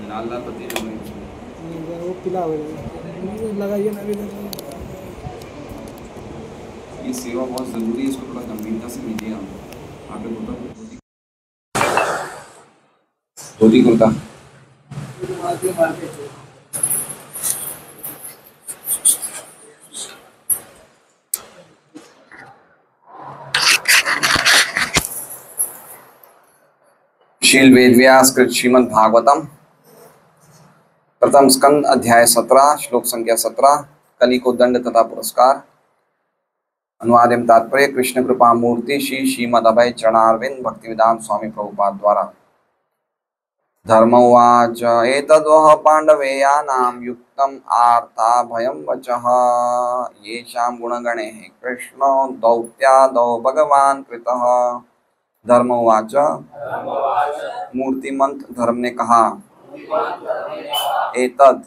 लाल लाल पत्ती जो हुई वो पिला लगाइए ना अभी। ये सेवा बहुत ज़रूरी है, इसको थोड़ा गंभीरता से लीजिए आप पे धोती कुर्ता। शील वेदव्यास कृत श्रीमद् भागवतम प्रथम स्कंद अध्याय 17 श्लोक संख्या 17 कली को दंड तथा पुरस्कार। अनुवाद एवं तात्पर्य कृष्ण कृपा मूर्ति श्री श्रीमद अभय चरणारविंद भक्तिवेदांत स्वामी प्रभुपाद द्वारा। धर्मोवाच एतद्वः पाण्डवेयानां युक्तम् आर्ता भयं वचः येषां गुणगणैः कृष्णो दौत्यादौ भगवान् कृतः। धर्मोवाच मूर्तिमंत धर्म ने कहा, एतद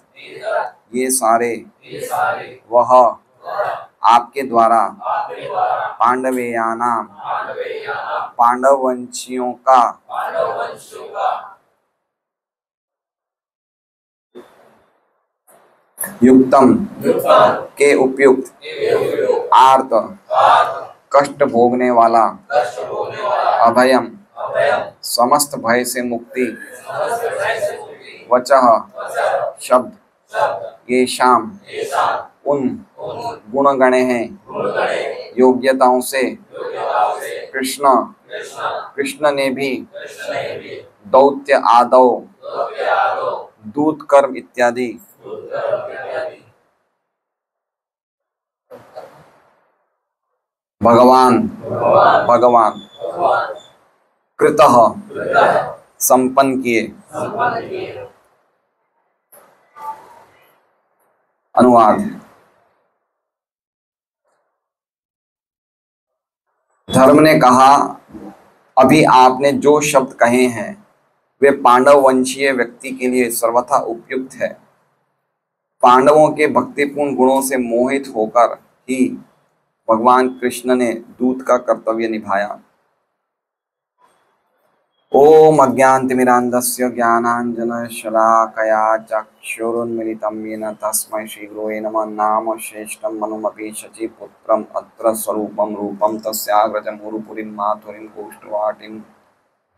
ये सारे, वह आपके द्वारा, पांडवेयानाम पांडववंशियों का, युक्तम के उपयुक्त, आर्त कष्ट भोगने वाला, अभयम समस्त भय से मुक्ति, वचः शब्द, ये शाम उन गुणगणे हैं योग्यताओं से, कृष्ण कृष्ण ने भी, दौत्य आदौ दूत कर्म इत्यादि, भगवान भगवान कृतः संपन्न किए। अनुवाद। धर्म ने कहा, अभी आपने जो शब्द कहे हैं वे पांडव वंशीय व्यक्ति के लिए सर्वथा उपयुक्त है। पांडवों के भक्तिपूर्ण गुणों से मोहित होकर ही भगवान कृष्ण ने दूत का कर्तव्य निभाया। ओम अज्ञानतिमिरान्धस्य ज्ञानाञ्जनशलाकया चक्षुरुन्मीलितं येन तस्मै श्रीगुरवे नमः। नाम श्रेष्ठं मनुमपि शचीपुत्रम् अत्र स्वरूपं रूपं तस्याग्रजं गुरुपुरीं माथुरीं गोष्ठवाटिं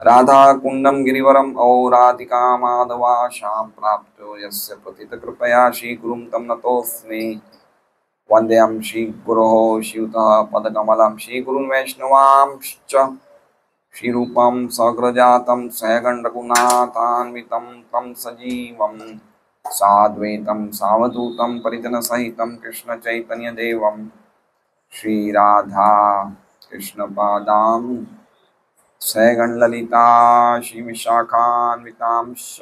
राधाकुण्डं गिरिवरम् औराधिका माधवाशां प्राप्तो यस्य प्रथितकृपया श्रीगुरुं तं नतोऽस्मि। वन्देऽहं श्रीगुरोः श्रीयुतः पदकमलं श्रीगुरुन् वैष्णवांश्च श्रीरूपं सग्रजातं सहगणरघुनाथान्वितं तं सजीवं साद्वैतं सावधूतं परिजनसहितं कृष्णचैतन्यदेवं श्रीराधा कृष्णपादां सहगणललिता श्रीविशाखान्वितांश्च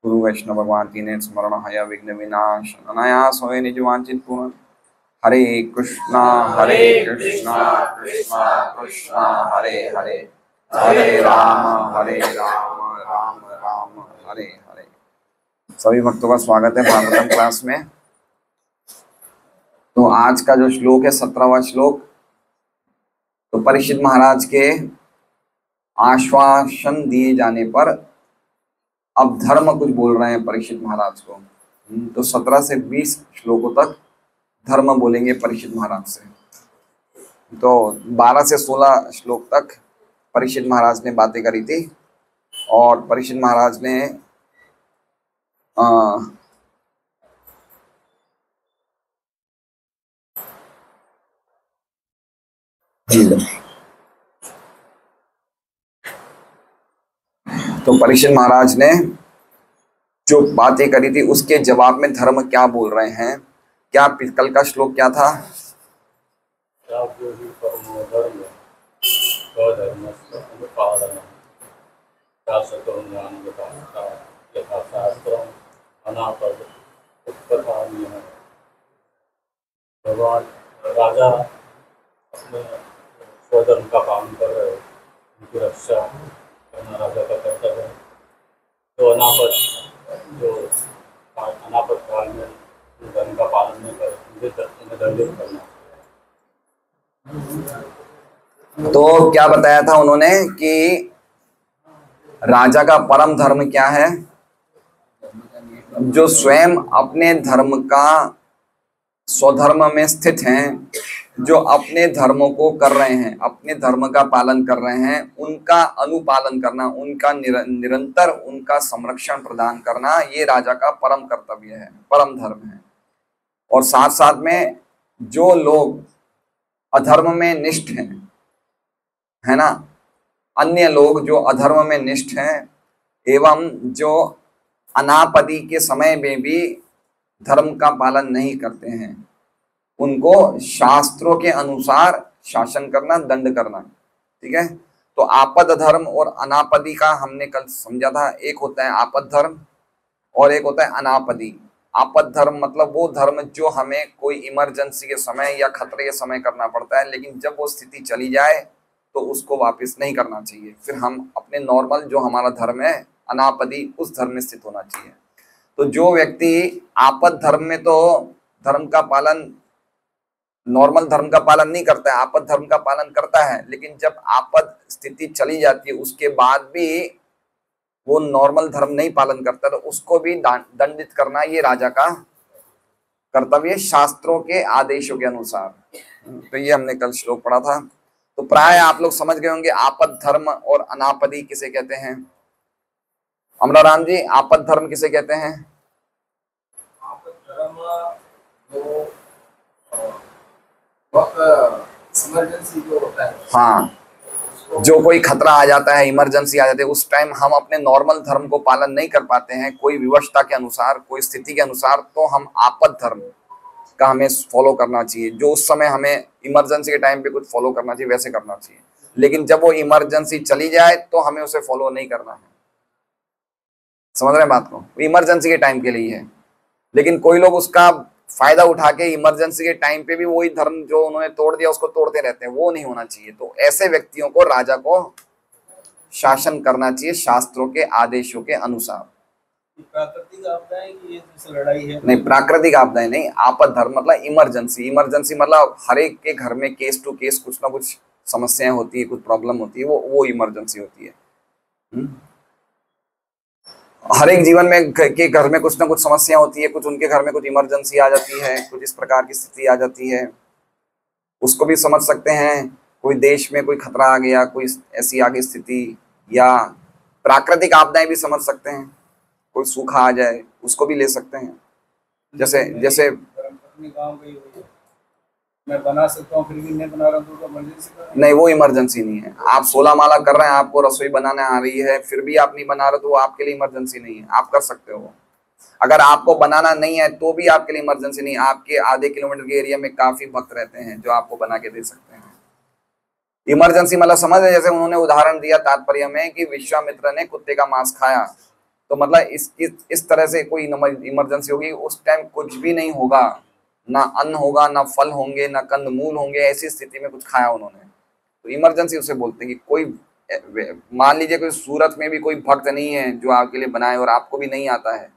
गुरु वैष्णव भगवान तीन स्मरण हय विघ्न विनाश अनायास होय निज वांछित पूर्ण। हरे कृष्णा कृष्णा कृष्णा हरे हरे, हरे राम राम राम हरे हरे। सभी भक्तों का स्वागत है भागवतम क्लास में। तो आज का जो श्लोक है 17वां श्लोक, तो परीक्षित महाराज के आश्वासन दिए जाने पर अब धर्म कुछ बोल रहे हैं परीक्षित महाराज को। तो 17 से 20 श्लोकों तक धर्म बोलेंगे परीक्षित महाराज से। तो 12 से 16 श्लोक तक परीक्षित महाराज ने बातें करी थी और परीक्षित महाराज ने तो परीक्षित महाराज ने जो बातें करी थी उसके जवाब में धर्म क्या बोल रहे हैं। क्या कल का श्लोक क्या था? भगवान राजा अपने स्वधर्म का पालन कर रहे, उनकी रक्षा करना राजा का कर्तव्य है। तो अनापत काल में धर्म का पालन नहीं करे, उन्हें दंडित करना। तो क्या बताया था उन्होंने कि राजा का परम धर्म क्या है? जो स्वयं अपने धर्म का स्वधर्म में स्थित हैं, जो अपने धर्मों को कर रहे हैं, अपने धर्म का पालन कर रहे हैं, उनका अनुपालन करना, उनका निरंतर उनका संरक्षण प्रदान करना, ये राजा का परम कर्तव्य है, परम धर्म है। और साथ साथ में जो लोग अधर्म में निष्ठ हैं, है ना, अन्य लोग जो अधर्म में निष्ठ हैं एवं जो अनापदी के समय में भी धर्म का पालन नहीं करते हैं, उनको शास्त्रों के अनुसार शासन करना, दंड करना। ठीक है, तो आपद धर्म और अनापदी का हमने कल समझा था। एक होता है आपद धर्म और एक होता है अनापदी। आपद धर्म मतलब वो धर्म जो हमें कोई इमरजेंसी के समय या खतरे के समय करना पड़ता है, लेकिन जब वो स्थिति चली जाए तो उसको वापस नहीं करना चाहिए, फिर हम अपने नॉर्मल जो हमारा धर्म है अनापदी, उस धर्म में स्थित होना चाहिए। तो जो व्यक्ति आपद धर्म में तो धर्म का पालन, नॉर्मल धर्म का पालन नहीं करता है, आपद धर्म का पालन करता है, लेकिन जब आपद स्थिति चली जाती है उसके बाद भी वो नॉर्मल धर्म नहीं पालन करता, तो उसको भी दंडित करना ये राजा का कर्तव्य, शास्त्रों के आदेशों के अनुसार। तो ये हमने कल श्लोक पढ़ा था। तो प्राय आप लोग समझ गए होंगे आपद धर्म और अनापदी किसे कहते हैं। अमरा राम जी, आपद धर्म किसे कहते हैं? आपद धर्म इमरजेंसी जो होता है, हाँ, जो कोई खतरा आ जाता है, इमरजेंसी आ जाती है, उस टाइम हम अपने नॉर्मल धर्म को पालन नहीं कर पाते हैं, कोई विवशता के अनुसार, कोई स्थिति के अनुसार, तो हम आपद धर्म का हमें फॉलो करना चाहिए। जो उस समय हमें इमरजेंसी के टाइम पे कुछ फॉलो करना चाहिए वैसे करना चाहिए, लेकिन जब वो इमरजेंसी चली जाए तो हमें उसे फॉलो नहीं करना है। समझ रहे हैं बात को? इमरजेंसी के टाइम के लिए है, लेकिन कोई लोग उसका फायदा उठा के इमरजेंसी के टाइम पे भी वही धर्म जो उन्होंने तोड़ दिया उसको तोड़ते रहते हैं, वो नहीं होना चाहिए। तो ऐसे व्यक्तियों को राजा को शासन करना चाहिए शास्त्रों के आदेशों के अनुसार। प्राकृतिक आपदाएं की ये जैसे लड़ाई है, नहीं, प्राकृतिक आपदाएं नहीं, आपद धर्म मतलब इमरजेंसी। इमरजेंसी मतलब हर एक के घर में केस टू केस कुछ ना कुछ समस्याएं होती है, कुछ प्रॉब्लम होती है, वो इमरजेंसी होती है। हर एक जीवन में के घर में कुछ ना कुछ समस्या होती है, कुछ उनके घर में कुछ इमरजेंसी आ जाती है, कुछ इस प्रकार की स्थिति आ जाती है, उसको भी समझ सकते हैं। कोई देश में कोई खतरा आ गया, कोई ऐसी आगे स्थिति, या प्राकृतिक आपदाएं भी समझ सकते हैं, कोई सूखा आ जाए उसको भी ले सकते हैं। जैसे अपने गांव गई हुई है, मैं बना सकता हूँ फिर भी नहीं बना रहा हूँ तो इमरजेंसी नहीं, वो इमरजेंसी नहीं है। आप 16 माला कर रहे हैं, आपको रसोई बनाने आ रही है, फिर भी आप नहीं बना रहे तो वो आपके लिए इमरजेंसी नहीं है, आप कर सकते हो। अगर आपको बनाना नहीं है तो भी आपके लिए इमरजेंसी नहीं है। आपके आधे किलोमीटर के एरिया में काफी भक्त रहते हैं जो आपको बना के दे सकते हैं। इमरजेंसी मतलब समझ है, जैसे उन्होंने उदाहरण दिया तात्पर्य में कि विश्वामित्र ने कुत्ते का मांस खाया, तो मतलब इस तरह से कोई इमरजेंसी होगी, उस टाइम कुछ भी नहीं होगा, ना अन्न होगा, ना फल होंगे, ना कंदमूल होंगे, ऐसी स्थिति में कुछ खाया उन्होंने, तो इमरजेंसी उसे बोलते हैं। कि कोई मान लीजिए कोई सूरत में भी कोई भक्त नहीं है जो आपके लिए बनाए और आपको भी नहीं आता है,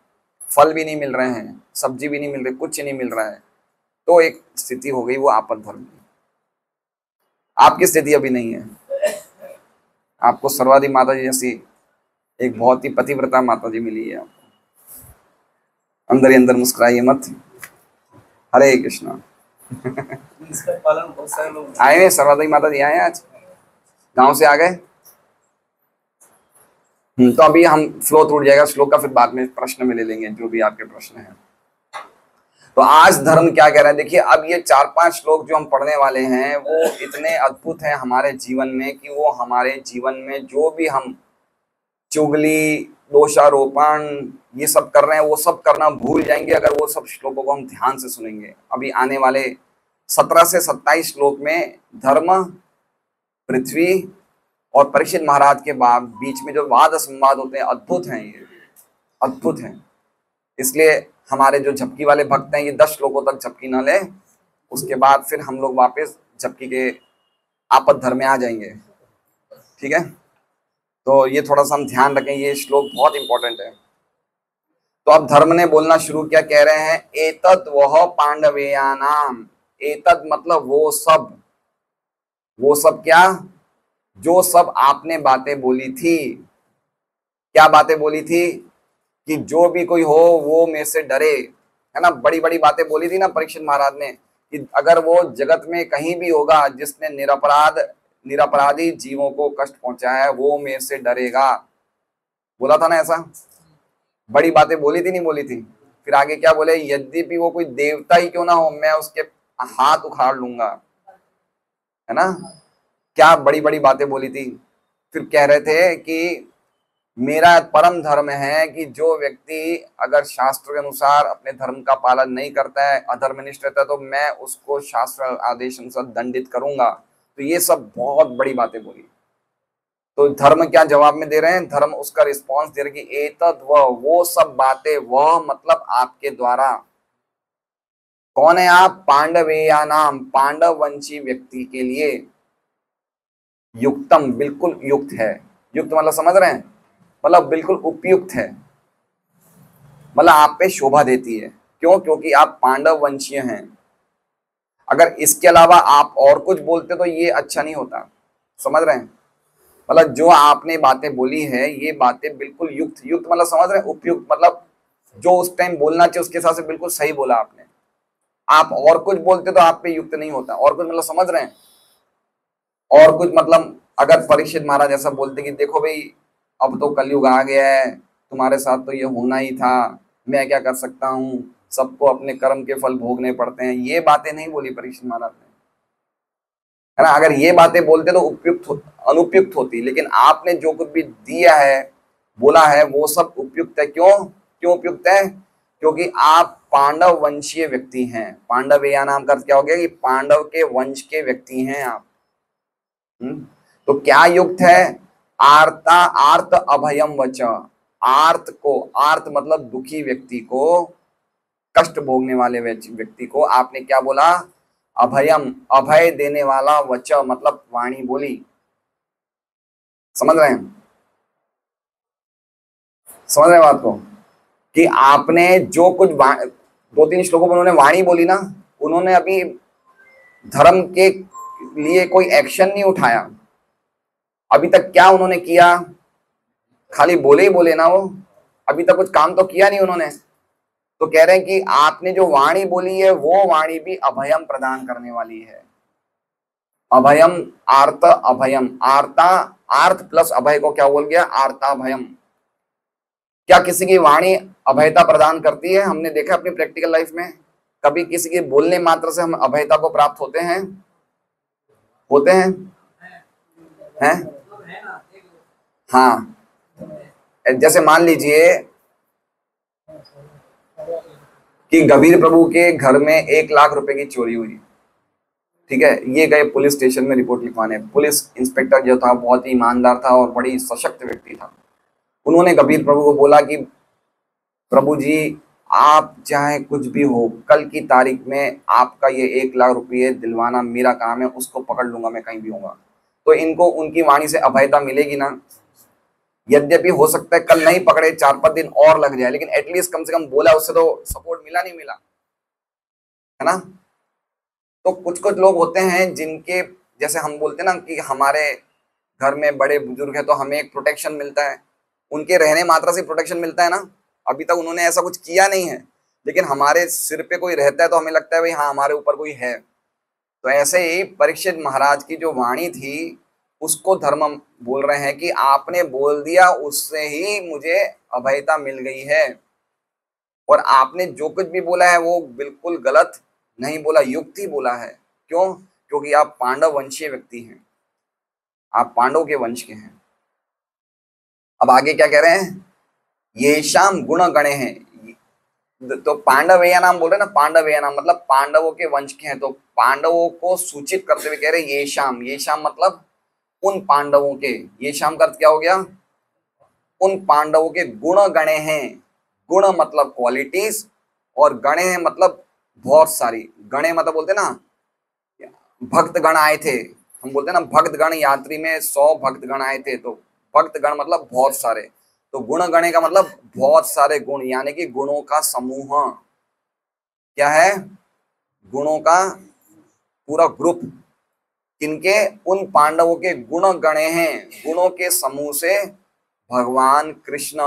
फल भी नहीं मिल रहे हैं, सब्जी भी नहीं मिल रही, कुछ नहीं मिल रहा है, तो एक स्थिति हो गई वो आपद धर्म की। आपकी स्थिति अभी नहीं है, आपको सर्वाधि माता जी जैसी एक बहुत ही पतिव्रता माता जी मिली है आपको। अंदर ही अंदर मुस्कुराइए मत। हरे कृष्णा। इसका पालन बहुत सारे लोग आए हैं, सर्वाधि माता जी आए हैं, आज गांव से आ गए। तो अभी हम फ्लो टूट जाएगा श्लोक का, फिर बाद में प्रश्न में ले लेंगे जो भी आपके प्रश्न हैं। तो आज धर्म क्या कह रहा है देखिए। अब ये 4-5 श्लोक जो हम पढ़ने वाले हैं वो इतने अद्भुत हैं हमारे जीवन में कि वो हमारे जीवन में जो भी हम चुगली, दोषारोपण ये सब कर रहे हैं वो सब करना भूल जाएंगे अगर वो सब श्लोकों को हम ध्यान से सुनेंगे। अभी आने वाले 17 से 27 श्लोक में धर्म, पृथ्वी और परीक्षित महाराज के बाद बीच में जो वाद संवाद होते हैं, अद्भुत हैं, ये अद्भुत हैं। इसलिए हमारे जो झपकी वाले भक्त हैं ये 10 श्लोकों तक झपकी ना ले, उसके बाद फिर हम लोग वापस झपकी के आपद धर्म में आ जाएंगे। ठीक है, तो ये थोड़ा सा हम ध्यान रखें, ये श्लोक बहुत इंपॉर्टेंट है। तो अब धर्म ने बोलना शुरू किया, कह रहे हैं एतद वह पांडवेयानाम। एतद मतलब वो सब क्या, जो सब आपने बातें बोली थी। क्या बातें बोली थी? कि जो भी कोई हो वो मेरे से डरे, है ना। बड़ी बड़ी बातें बोली थी ना परीक्षित महाराज ने कि अगर वो जगत में कहीं भी होगा जिसने निरपराधी जीवों को कष्ट पहुंचाया है वो मेरे से डरेगा, बोला था ना ऐसा। बड़ी बातें बोली थी नहीं बोली थी। फिर आगे क्या बोले, यद्यपि वो कोई देवता ही क्यों ना हो मैं उसके हाथ उखाड़ लूंगा, है ना। क्या बड़ी बड़ी बातें बोली थी। फिर कह रहे थे कि मेरा परम धर्म है कि जो व्यक्ति अगर शास्त्र के अनुसार अपने धर्म का पालन नहीं करता है, अधर्मनिष्ठ रहता है, तो मैं उसको शास्त्र आदेश अनुसार दंडित करूंगा। तो ये सब बहुत बड़ी बातें बोली। तो धर्म क्या जवाब में दे रहे हैं, धर्म उसका रिस्पॉन्स दे रहे कि एतद वह, वो सब बातें, वह मतलब आपके द्वारा। कौन है आप, पांडवेया नाम, पांडव वंशी व्यक्ति के लिए युक्तम, बिल्कुल युक्त है। युक्त मतलब समझ रहे हैं, मतलब बिल्कुल उपयुक्त है, मतलब आप पे शोभा देती है। क्यों, क्योंकि आप पांडव वंशीय हैं। अगर इसके अलावा आप और कुछ बोलते तो ये अच्छा नहीं होता, समझ रहे हैं। मतलब जो आपने बातें बोली है ये बातें बिल्कुल युक्त, युक्त मतलब समझ रहे हैं, उपयुक्त मतलब जो उस टाइम बोलना चाहिए उसके हिसाब से बिल्कुल सही बोला आपने। आप और कुछ बोलते तो आप पे युक्त नहीं होता। और कुछ मतलब समझ रहे हैं, और कुछ मतलब अगर परीक्षित महाराज ऐसा बोलते कि देखो भाई अब तो कलयुग आ गया है, तुम्हारे साथ तो ये होना ही था, मैं क्या कर सकता हूँ, सबको अपने कर्म के फल भोगने पड़ते हैं, ये बातें नहीं बोली परीक्षित महाराज ने, है ना। अगर ये बातें बोलते तो अनुपयुक्त होती, लेकिन आपने जो कुछ भी दिया है, बोला है, वो सब उपयुक्त है। क्यों, क्यों उपयुक्त है, क्योंकि आप पांडव वंशीय व्यक्ति हैं। पांडव या नाम का अर्थ क्या हो गया कि पांडव के वंश के व्यक्ति हैं आप। तो क्या युक्त है, आर्ता आर्त अभयम वच, आर्त को, आर्त मतलब दुखी व्यक्ति को, कष्ट भोगने वाले व्यक्ति को आपने क्या बोला, अभयम, अभय देने वाला, वच मतलब वाणी बोली। समझ रहे हैं, समझ रहे हैं बात को, कि आपने जो कुछ दो तीन श्लोकों में उन्होंने वाणी बोली ना, उन्होंने अभी धर्म के लिए कोई एक्शन नहीं उठाया अभी तक। क्या उन्होंने किया, खाली बोले ही बोले ना, वो अभी तक कुछ काम तो किया नहीं उन्होंने। तो कह रहे हैं कि आपने जो वाणी बोली है वो वाणी भी अभयम प्रदान करने वाली है। अभयम, आर्त अभयम, आर्ता, आर्त प्लस अभय को क्या बोल गया, आर्ता भयम। क्या किसी की वाणी अभयता प्रदान करती है, हमने देखा अपनी प्रैक्टिकल लाइफ में, कभी किसी के बोलने मात्र से हम अभयता को प्राप्त होते हैं, होते हैं, हैं? हाँ, जैसे मान लीजिए कि गंभीर प्रभु के घर में 1 लाख रुपए की चोरी हुई, ठीक है। ये गए पुलिस स्टेशन में रिपोर्ट लिखवाने। पुलिस इंस्पेक्टर जो था बहुत ही ईमानदार था और बड़ी सशक्त व्यक्ति था। उन्होंने गंभीर प्रभु को बोला कि प्रभु जी आप चाहे कुछ भी हो, कल की तारीख में आपका ये 1 लाख रुपये दिलवाना मेरा काम है, उसको पकड़ लूंगा मैं कहीं भी होऊंगा। तो इनको उनकी वाणी से अभयता मिलेगी ना। यद्यपि हो सकता है कल नहीं पकड़े, 4-5 दिन और लग जाए, लेकिन एटलीस्ट कम से कम बोला, उससे तो सपोर्ट मिला नहीं मिला, है ना। तो कुछ कुछ लोग होते हैं जिनके, जैसे हम बोलते हैं ना कि हमारे घर में बड़े बुजुर्ग हैं तो हमें एक प्रोटेक्शन मिलता है, उनके रहने मात्रा से प्रोटेक्शन मिलता है ना। अभी तक उन्होंने ऐसा कुछ किया नहीं है, लेकिन हमारे सिर पे कोई रहता है तो हमें लगता है भाई हाँ हमारे ऊपर कोई है। तो ऐसे ही परीक्षित महाराज की जो वाणी थी उसको धर्म बोल रहे हैं कि आपने बोल दिया, उससे ही मुझे अभयता मिल गई है। और आपने जो कुछ भी बोला है वो बिल्कुल गलत नहीं बोला, युक्त ही बोला है। क्यों, क्योंकि आप पांडव वंशीय व्यक्ति हैं, आप पांडव के वंश के हैं। अब आगे क्या कह रहे हैं, ये शाम गुण गणे हैं। तो पांडवेय नाम बोल रहे हैं ना, पांडवेय नाम मतलब पांडवों के वंश के हैं। तो पांडवों को सूचित करते हुए कह रहे ये शाम, ये शाम मतलब उन पांडवों के, ये शाम का अर्थ क्या हो गया, उन पांडवों के गुण गणे हैं। गुण मतलब क्वालिटीज, और गणे हैं मतलब बहुत सारी। गणे मतलब बोलते ना भक्त गण आए थे, हम बोलते ना भक्त गण, यात्री में 100 भक्त गण आए थे, तो भक्त गण मतलब बहुत सारे। तो गुण गणे का मतलब बहुत सारे गुण, यानी कि गुणों का समूह। क्या है, गुणों का पूरा ग्रुप। किनके, उन पांडवों के गुण गणे हैं। गुणों के समूह से भगवान कृष्ण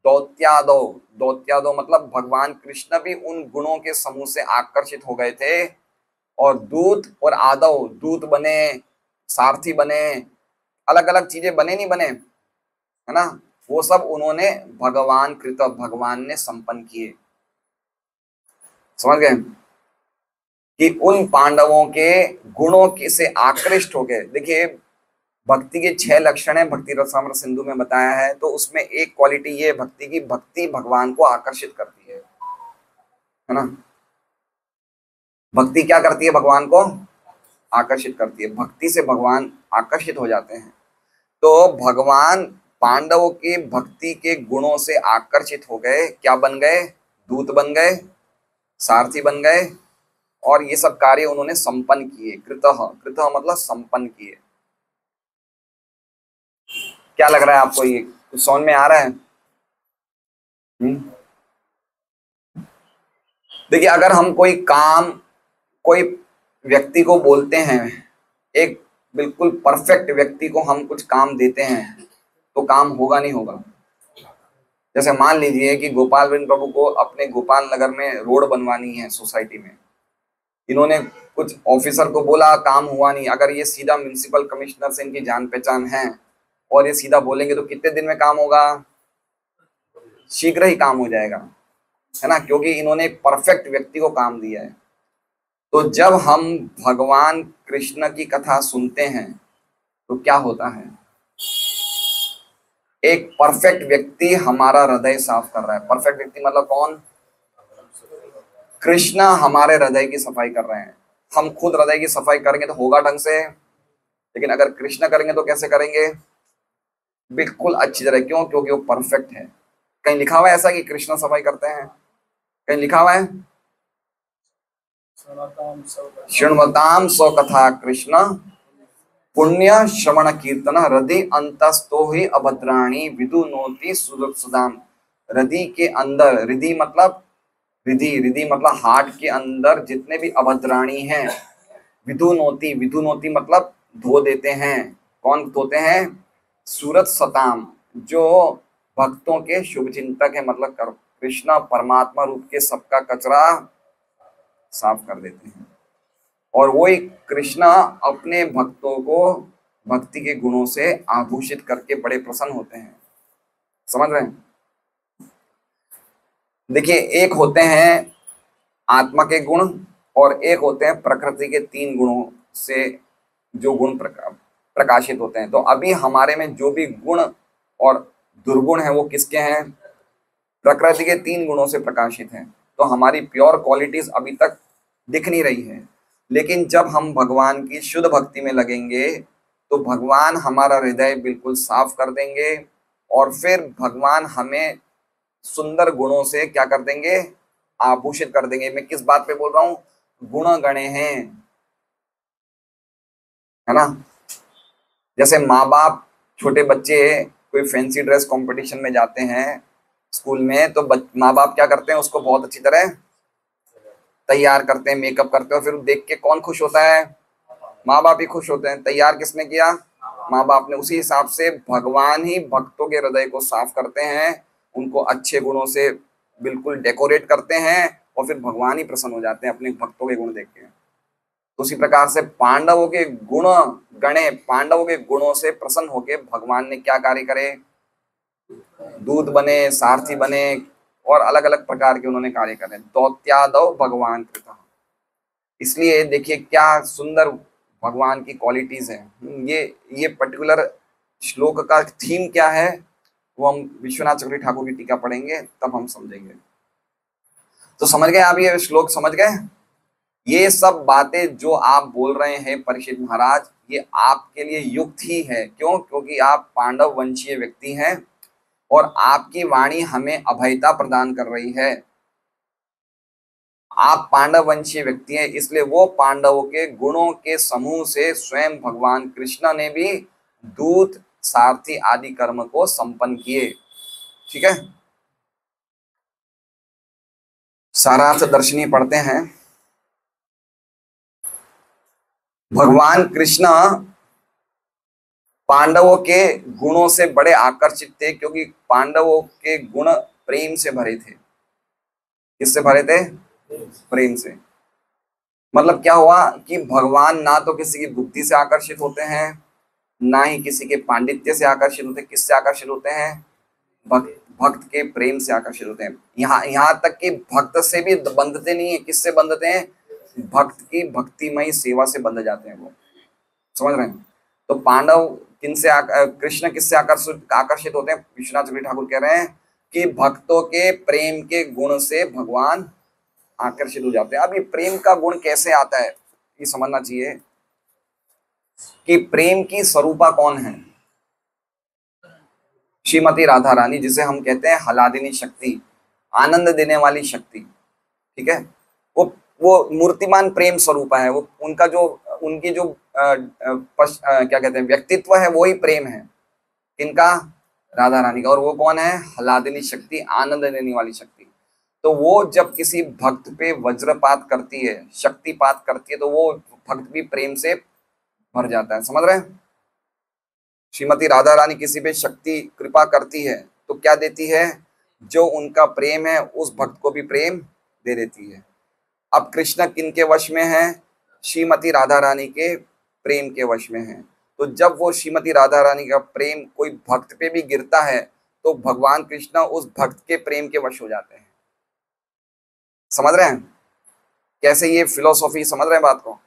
दौत्यादो, दौत्यादो मतलब भगवान कृष्ण भी उन गुणों के समूह से आकर्षित हो गए थे, और दूत और आदव, दूत बने, सारथी बने, अलग अलग चीजें बने नहीं बने, है ना, वो सब उन्होंने भगवान कृत, भगवान ने संपन्न किए। समझ गए कि उन पांडवों के गुणों के से आकृष्ट हो गए। देखिए भक्ति के 6 लक्षण है, भक्ति रसामृत सिंधु में बताया है, तो उसमें एक क्वालिटी ये भक्ति की, भक्ति भगवान को आकर्षित करती है ना। भक्ति क्या करती है? भगवान को आकर्षित करती है, भक्ति से भगवान आकर्षित हो जाते हैं। तो भगवान पांडवों के भक्ति के गुणों से आकर्षित हो गए, क्या बन गए? दूत बन गए, सारथी बन गए, और ये सब कार्य उन्होंने संपन्न किए। कृतः, कृतः मतलब संपन्न किए। क्या लग रहा है आपको? ये कुछ समझ में आ रहा है? देखिए अगर हम कोई काम, कोई व्यक्ति को बोलते हैं, एक बिल्कुल परफेक्ट व्यक्ति को हम कुछ काम देते हैं, तो काम होगा नहीं होगा। जैसे मान लीजिए कि गोपाल बिन प्रभु को अपने गोपाल नगर में रोड बनवानी है सोसाइटी में, इन्होंने कुछ ऑफिसर को बोला, काम हुआ नहीं। अगर ये सीधा म्युनिसिपल कमिश्नर से इनकी जान पहचान है और ये सीधा बोलेंगे तो कितने दिन में काम होगा? शीघ्र ही काम हो जाएगा, है ना, क्योंकि इन्होंने एक परफेक्ट व्यक्ति को काम दिया है। तो जब हम भगवान कृष्ण की कथा सुनते हैं तो क्या होता है? एक परफेक्ट व्यक्ति हमारा हृदय साफ कर रहा है। परफेक्ट व्यक्ति मतलब कौन? कृष्ण हमारे हृदय की सफाई कर रहे हैं। हम खुद हृदय की सफाई करेंगे तो होगा ढंग से, लेकिन अगर कृष्ण करेंगे तो कैसे करेंगे? बिल्कुल अच्छी तरह। क्यों? क्योंकि वो परफेक्ट है। कहीं लिखा हुआ है ऐसा कि कृष्ण सफाई करते हैं? कहीं लिखा हुआ है? शृण्वताम स्वकथा कृष्ण पुण्य श्रवण कीर्तन हृदय अंतस्तो ही अभद्राणी विदुनोति सुदाम। हृदय के अंदर, हृदय मतलब हृदय, हृदय मतलब हार्ट के अंदर जितने भी अभद्राणी हैं, विदुनोति, विदुनोति मतलब धो देते हैं। कौन धोते हैं? सूरत सताम, जो भक्तों के शुभ चिंतक है, मतलब कृष्ण परमात्मा रूप के सबका कचरा साफ कर देते हैं। और वो एक कृष्ण अपने भक्तों को भक्ति के गुणों से आभूषित करके बड़े प्रसन्न होते हैं। समझ रहे हैं? देखिए एक होते हैं आत्मा के गुण और एक होते हैं प्रकृति के 3 गुणों से जो गुण प्रकाशित होते हैं। तो अभी हमारे में जो भी गुण और दुर्गुण है वो किसके हैं? प्रकृति के 3 गुणों से प्रकाशित हैं। तो हमारी प्योर क्वालिटीज अभी तक दिख नहीं रही है, लेकिन जब हम भगवान की शुद्ध भक्ति में लगेंगे तो भगवान हमारा हृदय बिल्कुल साफ कर देंगे, और फिर भगवान हमें सुंदर गुणों से क्या कर देंगे? आभूषित कर देंगे। मैं किस बात पे बोल रहा हूं? गुण गणे हैं, है ना। जैसे माँ बाप, छोटे बच्चे कोई फैंसी ड्रेस कंपटीशन में जाते हैं स्कूल में, तो माँ बाप क्या करते हैं? उसको बहुत अच्छी तरह तैयार करते हैं, मेकअप करते हैं, और फिर देख के कौन खुश होता है? माँ बाप ही खुश होते हैं। तैयार किसने किया? माँ बाप ने। उसी हिसाब से भगवान ही भक्तों के हृदय को साफ करते हैं, उनको अच्छे गुणों से बिल्कुल डेकोरेट करते हैं, और फिर भगवान ही प्रसन्न हो जाते हैं अपने भक्तों के गुण देख के। तो उसी प्रकार से पांडवों के गुण गणे, पांडवों के गुणों से प्रसन्न होकर भगवान ने क्या कार्य करे? दूत बने, सारथी बने, और अलग अलग प्रकार के उन्होंने कार्य करे। दौत्यादव भगवान कृता। इसलिए देखिए क्या सुंदर भगवान की क्वालिटीज हैं। ये पर्टिकुलर श्लोक का थीम क्या है वो हम विश्वनाथ चक्रवर्ती ठाकुर की टीका पढ़ेंगे तब हम समझेंगे। तो समझ गए आप? ये श्लोक समझ गए? ये सब बातें जो आप बोल रहे हैं परीक्षित महाराज, ये आपके लिए युक्त ही है। क्यों? क्योंकि आप पांडव वंशीय व्यक्ति हैं और आपकी वाणी हमें अभयता प्रदान कर रही है। आप पांडव वंशीय व्यक्ति हैं, इसलिए वो पांडवों के गुणों के समूह से स्वयं भगवान कृष्ण ने भी दूत, सारथी आदि कर्म को संपन्न किए। ठीक है, सारार्थ दर्शनी पढ़ते हैं। भगवान कृष्ण पांडवों के गुणों से बड़े आकर्षित थे, क्योंकि पांडवों के गुण प्रेम से भरे थे। किससे भरे थे? प्रेम से। मतलब क्या हुआ कि भगवान ना तो किसी की बुद्धि से आकर्षित होते हैं, ना ही किसी के पांडित्य से आकर्षित होते हैं। किससे आकर्षित होते हैं? भक्त के प्रेम से आकर्षित होते हैं। यहाँ तक कि भक्त से भी बंधते नहीं है। किससे बंधते हैं? भक्त की भक्तिमय सेवा से बंध जाते हैं वो। समझ रहे हैं? तो पांडव कृष्ण किससे आकर्षित होते हैं? विश्वनाथ चक्रवर्ती ठाकुर कह रहे हैं कि भक्तों के प्रेम के गुण से भगवान आकर्षित हो जाते हैं। अब ये प्रेम का गुण कैसे आता है, ये समझना चाहिए कि प्रेम की स्वरूपा कौन है? श्रीमती राधा रानी, जिसे हम कहते हैं हलादिनी शक्ति, आनंद देने वाली शक्ति। ठीक है, वो मूर्तिमान प्रेम स्वरूपा है। वो उनकी जो क्या कहते हैं व्यक्तित्व है, वो ही प्रेम है। किनका? राधा रानी का। और वो कौन है? हलादिनी शक्ति, आनंद देने वाली शक्ति। तो वो जब किसी भक्त पे वज्रपात करती है, शक्तिपात करती है, तो वो भक्त भी प्रेम से भर जाता है। समझ रहे हैं? श्रीमती राधा रानी किसी पे शक्ति कृपा करती है तो क्या देती है? जो उनका प्रेम है उस भक्त को भी प्रेम दे देती है। अब कृष्ण किनके वश में है? श्रीमती राधा रानी के प्रेम के वश में है। तो जब वो श्रीमती राधा रानी का प्रेम कोई भक्त पे भी गिरता है तो भगवान कृष्ण उस भक्त के प्रेम के वश हो जाते हैं। समझ रहे हैं कैसे ये फिलोसॉफी? समझ रहे हैं बात को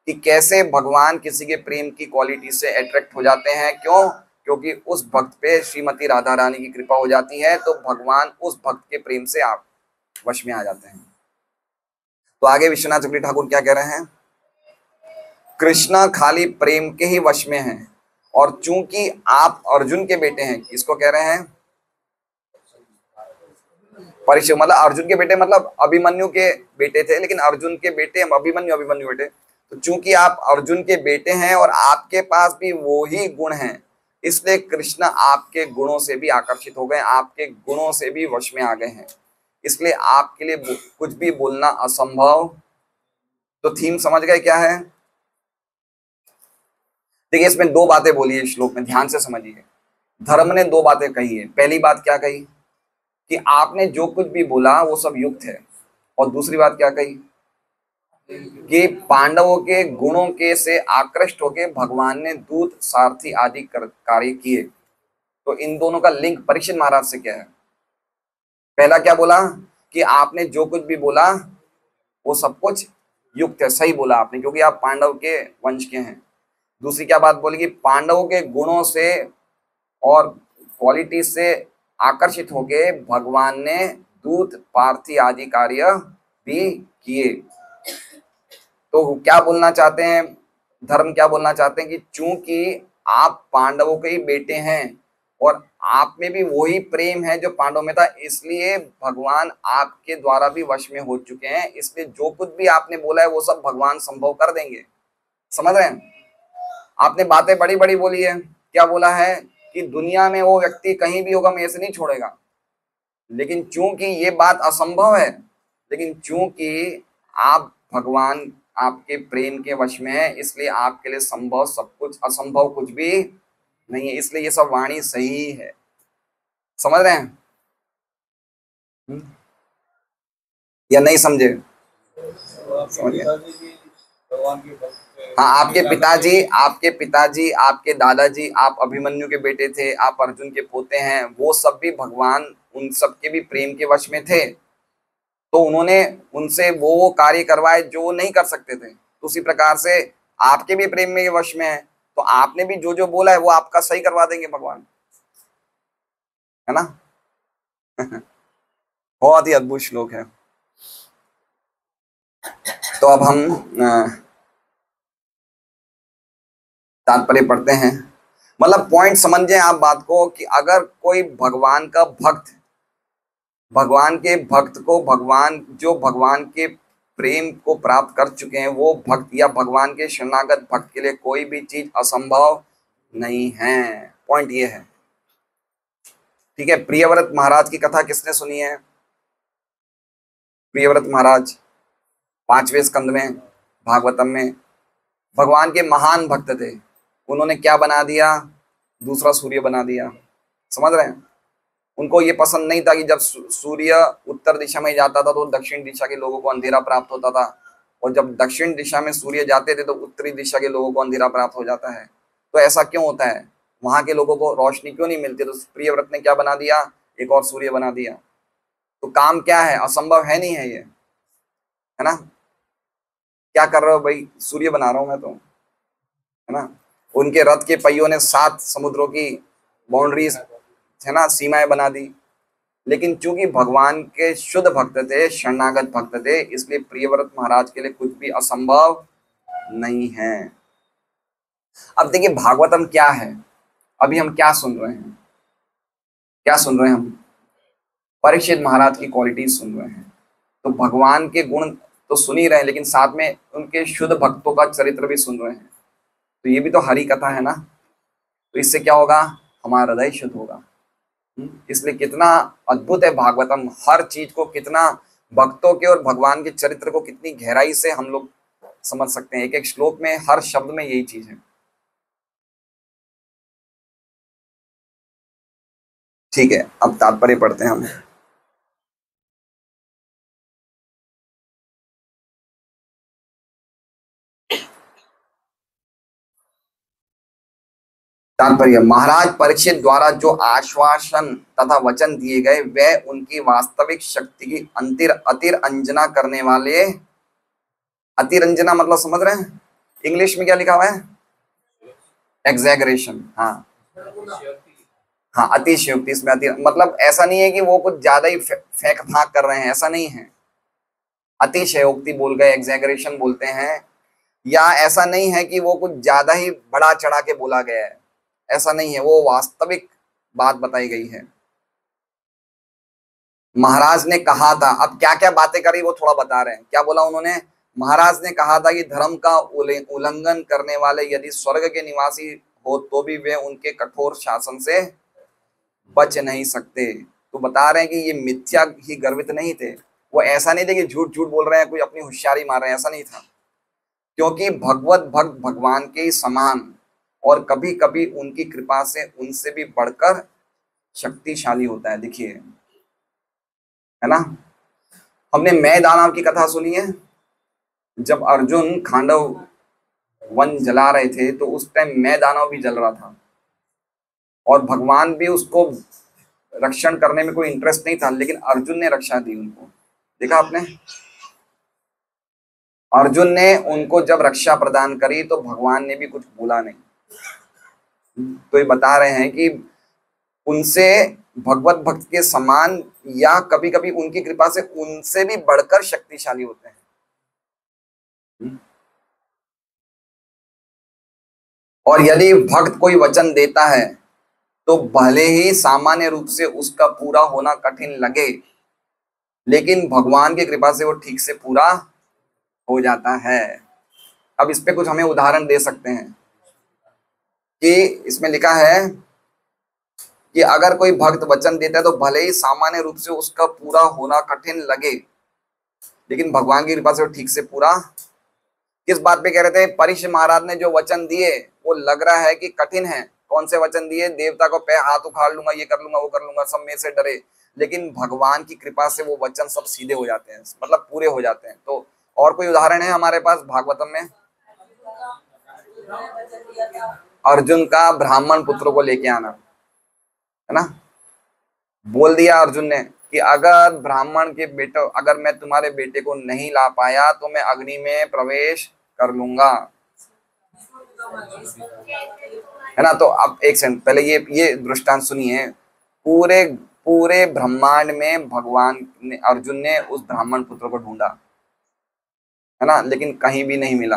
कि कैसे भगवान किसी के प्रेम की क्वालिटी से अट्रैक्ट हो जाते हैं? क्यों? क्योंकि उस भक्त पे श्रीमती राधा रानी की कृपा हो जाती है, तो भगवान उस भक्त के प्रेम से आप वश में आ जाते हैं। तो आगे विश्वनाथ चक्रवर्ती ठाकुर क्या कह रहे हैं? कृष्ण खाली प्रेम के ही वश में हैं, और चूंकि आप अर्जुन के बेटे हैं। किसको कह रहे हैं? परीक्षित। मतलब अर्जुन के बेटे, मतलब अभिमन्यु के बेटे थे, लेकिन अर्जुन के बेटे अभिमन्यु बेटे। तो चूंकि आप अर्जुन के बेटे हैं और आपके पास भी वो ही गुण हैं, इसलिए कृष्ण आपके गुणों से भी आकर्षित हो गए, आपके गुणों से भी वश में आ गए हैं। इसलिए आपके लिए कुछ भी बोलना असंभव। तो थीम समझ गए क्या है? देखिए, इसमें दो बातें बोली है श्लोक में, ध्यान से समझिए। धर्म ने दो बातें कही है। पहली बात क्या कही? कि आपने जो कुछ भी बोला वो सब युक्त है। और दूसरी बात क्या कही? कि पांडवों के गुणों के से आकृष्ट होकर भगवान ने दूत, सारथी आदि कार्य किए। तो इन दोनों का लिंक परीक्षित महाराज से क्या है? पहला क्या बोला? कि आपने जो कुछ भी बोला वो सब कुछ युक्त है, सही बोला आपने, क्योंकि आप पांडव के वंश के हैं। दूसरी क्या बात बोली? कि पांडवों के गुणों से और क्वालिटी से आकर्षित होके भगवान ने दूत, पार्थी आदि कार्य भी किए। तो क्या बोलना चाहते हैं? धर्म क्या बोलना चाहते हैं? कि चूंकि आप पांडवों के ही बेटे हैं और आप में भी वही प्रेम है जो पांडव में था, इसलिए भगवान आपके द्वारा भी वश में हो चुके हैं। इसलिए जो कुछ भी आपने बोला है वो सब भगवान संभव कर देंगे। समझ रहे हैं? आपने बातें बड़ी बड़ी बोली है। क्या बोला है? कि दुनिया में वो व्यक्ति कहीं भी होगा, मैं ऐसे नहीं छोड़ेगा। लेकिन चूंकि ये बात असंभव है, लेकिन चूंकि आप भगवान आपके प्रेम के वश में है, इसलिए आपके लिए संभव सब कुछ, असंभव कुछ भी नहीं है। इसलिए ये सब वाणी सही है। समझ रहे हैं या नहीं समझे? समझिए। भगवान के भक्त थे। हाँ, आपके पिताजी, आपके दादाजी, आप अभिमन्यु के बेटे थे, आप अर्जुन के पोते हैं, वो सब भी भगवान उन सबके भी प्रेम के वश में थे। तो उन्होंने उनसे वो कार्य करवाए जो वो नहीं कर सकते थे। तो उसी प्रकार से आपके भी प्रेम में वश में है, तो आपने भी जो जो बोला है वो आपका सही करवा देंगे भगवान, है ना? बहुत ही अद्भुत श्लोक है। तो अब हम तात्पर्य पढ़ते हैं। मतलब पॉइंट समझें आप बात को, कि अगर कोई भगवान का भक्त, भगवान के भक्त को जो भगवान के प्रेम को प्राप्त कर चुके हैं, वो भक्त या भगवान के शरणागत भक्त के लिए कोई भी चीज असंभव नहीं है। पॉइंट ये है। ठीक है। प्रियव्रत महाराज की कथा किसने सुनी है? प्रियव्रत महाराज 5वें स्कंद में भागवतम में भगवान के महान भक्त थे। उन्होंने क्या बना दिया, दूसरा सूर्य बना दिया। समझ रहे हैं? उनको ये पसंद नहीं था कि जब सूर्य उत्तर दिशा में जाता था तो दक्षिण दिशा के लोगों को अंधेरा प्राप्त होता था, और जब दक्षिण दिशा में सूर्य जाते थे तो उत्तरी दिशा के लोगों को अंधेरा प्राप्त हो जाता है। तो ऐसा क्यों होता है, वहां के लोगों को रोशनी क्यों नहीं मिलती? तो प्रियव्रत ने क्या बना दिया, एक और सूर्य बना दिया। तो काम क्या है, असंभव है नहीं है ये, है ना? क्या कर रहे हो भाई, सूर्य बना रहा हूं मैं तो, है ना? उनके रथ के पहियों ने 7 समुद्रों की बाउंड्रीज, है ना, सीमाएं बना दी। लेकिन चूंकि भगवान के शुद्ध भक्त थे, शरणागत भक्त थे, इसलिए प्रियव्रत महाराज के लिए कुछ भी असंभव नहीं है। अब देखिए भागवतम क्या है, अभी हम क्या सुन रहे हैं, क्या सुन रहे हैं हम? परीक्षित महाराज की क्वालिटी सुन रहे हैं। तो भगवान के गुण तो सुन ही रहे हैं, लेकिन साथ में उनके शुद्ध भक्तों का चरित्र भी सुन रहे हैं। तो ये भी तो हरि कथा है ना। तो इससे क्या होगा, हमारा हृदय शुद्ध होगा। इसलिए कितना अद्भुत है भागवतम, हर चीज को कितना भक्तों के और भगवान के चरित्र को कितनी गहराई से हम लोग समझ सकते हैं। एक एक श्लोक में, हर शब्द में यही चीज है। ठीक है, अब तात्पर्य पढ़ते हैं हम। तात्पर्य, महाराज परीक्षित द्वारा जो आश्वासन तथा वचन दिए गए वे उनकी वास्तविक शक्ति की अतिरंजना करने वाले। अतिरंजना मतलब समझ रहे हैं, इंग्लिश में क्या लिखा हुआ है, एग्जैगरेशन। हाँ हाँ, अतिशयोक्ति। इसमें अति मतलब ऐसा नहीं है कि वो कुछ ज्यादा ही फेंक फाक कर रहे हैं, ऐसा नहीं है। अतिशयोक्ति बोल गए, एग्जैगरेशन बोलते हैं। या ऐसा नहीं है कि वो कुछ ज्यादा ही बड़ा चढ़ा के बोला गया है, ऐसा नहीं है। वो वास्तविक बात बताई गई है। महाराज ने कहा था, अब क्या क्या बातें करी वो थोड़ा बता रहे हैं। क्या बोला उन्होंने, महाराज ने कहा था कि धर्म का उल्लंघन करने वाले यदि स्वर्ग के निवासी हो तो भी वे उनके कठोर शासन से बच नहीं सकते। तो बता रहे हैं कि ये मिथ्या ही गर्वित नहीं थे। वो ऐसा नहीं थे कि झूठ झूठ बोल रहे हैं, कोई अपनी होशियारी मार रहे हैं, ऐसा नहीं था। क्योंकि भगवत भक्त भगवान के समान और कभी कभी उनकी कृपा से उनसे भी बढ़कर शक्तिशाली होता है। देखिए, है ना, हमने मैं दानव की कथा सुनी है। जब अर्जुन खांडव वन जला रहे थे तो उस टाइम मैं दानव भी जल रहा था, और भगवान भी उसको रक्षण करने में कोई इंटरेस्ट नहीं था, लेकिन अर्जुन ने रक्षा दी उनको। देखा आपने, अर्जुन ने उनको जब रक्षा प्रदान करी तो भगवान ने भी कुछ बोला नहीं। तो ये बता रहे हैं कि उनसे भगवत भक्त के समान या कभी कभी उनकी कृपा से उनसे भी बढ़कर शक्तिशाली होते हैं। और यदि भक्त कोई वचन देता है तो भले ही सामान्य रूप से उसका पूरा होना कठिन लगे, लेकिन भगवान की कृपा से वो ठीक से पूरा हो जाता है। अब इस पे कुछ हमें उदाहरण दे सकते हैं कि इसमें लिखा है कि अगर कोई भक्त वचन देता है तो भले ही सामान्य रूप से उसका पूरा होना कठिन लगे, लेकिन भगवान की कृपा से वो ठीक से पूरा। किस बात पे कह रहे थे, परीक्षित महाराज ने जो वचन दिए वो लग रहा है कि कठिन है। कौन से वचन दिए, देवता को पे हाथ उखाड़ लूंगा, ये कर लूंगा, वो कर लूंगा, सब मेरे से डरे। लेकिन भगवान की कृपा से वो वचन सब सीधे हो जाते हैं, मतलब पूरे हो जाते हैं। तो और कोई उदाहरण है हमारे पास भागवतम में? अर्जुन का ब्राह्मण पुत्र को लेके आना, है ना। बोल दिया अर्जुन ने कि अगर ब्राह्मण के बेटा, अगर मैं तुम्हारे बेटे को नहीं ला पाया तो मैं अग्नि में प्रवेश कर लूंगा, है ना। तो अब एक सेकंड पहले ये दृष्टांत सुनिए। पूरे पूरे ब्रह्मांड में भगवान ने, अर्जुन ने उस ब्राह्मण पुत्र को ढूंढा, है ना, लेकिन कहीं भी नहीं मिला।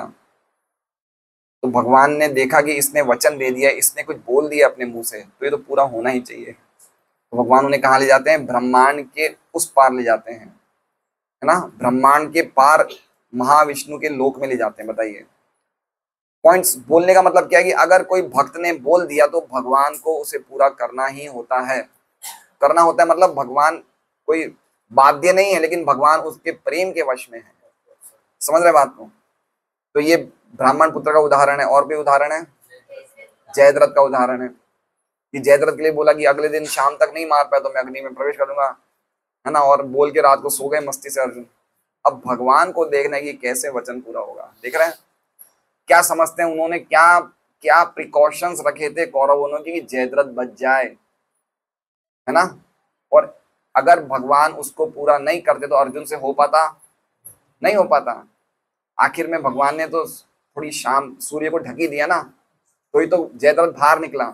तो भगवान ने देखा कि इसने वचन दे दिया, इसने कुछ बोल दिया अपने मुंह से, तो ये तो पूरा होना ही चाहिए। तो भगवान उन्हें कहाँ ले जाते हैं, ब्रह्मांड के उस पार ले जाते हैं, है ना, ब्रह्मांड के पार महाविष्णु के लोक में ले जाते हैं। बताइए, पॉइंट्स बोलने का मतलब क्या है कि अगर कोई भक्त ने बोल दिया तो भगवान को उसे पूरा करना ही होता है। करना होता है मतलब भगवान कोई बाध्य नहीं है, लेकिन भगवान उसके प्रेम के वश में है। समझ रहे बात को? तो ये ब्राह्मण पुत्र का उदाहरण है। और भी उदाहरण है? जयद्रथ का उदाहरण है कि जयद्रथ के लिए बोला कि अगले दिन शाम तक नहीं मार पाया तो मैं अग्नि में प्रवेश करूंगा, है ना, और बोल के रात को सो गए मस्ती से अर्जुन। अब भगवान को देखना है कि कैसे वचन पूरा होगा। देख रहे हैं क्या समझते हैं उन्होंने, क्या क्या प्रिकॉशंस रखे थे कौरवों ने कि जयद्रथ बच जाए, है ना। और अगर भगवान उसको पूरा नहीं करते तो अर्जुन से हो पाता, नहीं हो पाता। आखिर में भगवान ने तो थोड़ी शाम सूर्य को ढक ही दिया ना, तो ही तो जयद्रथ बाहर निकला।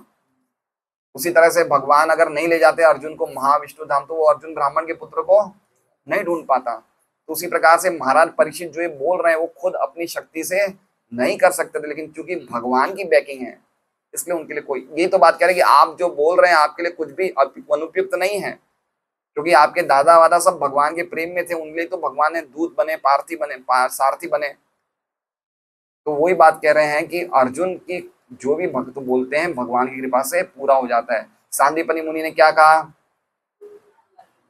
उसी तरह से भगवान अगर नहीं ले जाते अर्जुन को महाविष्णु धाम तो वो अर्जुन ब्राह्मण के पुत्र को नहीं ढूंढ पाता। तो उसी प्रकार से महाराज परीक्षित जो ये बोल रहे हैं वो खुद अपनी शक्ति से नहीं कर सकते थे, लेकिन क्योंकि भगवान की बैकिंग है इसलिए उनके लिए कोई, ये तो बात कह रहे हैं कि आप जो बोल रहे हैं आपके लिए कुछ भी अनुपयुक्त नहीं है, क्योंकि आपके दादा वादा सब भगवान के प्रेम में थे, उनके लिए तो भगवान ने दूत बने, पार्थी बने, सारथी बने। तो वही बात कह रहे हैं कि अर्जुन की जो भी भक्त बोलते हैं भगवान की कृपा से पूरा हो जाता है। सांदीपनि मुनि ने क्या कहा,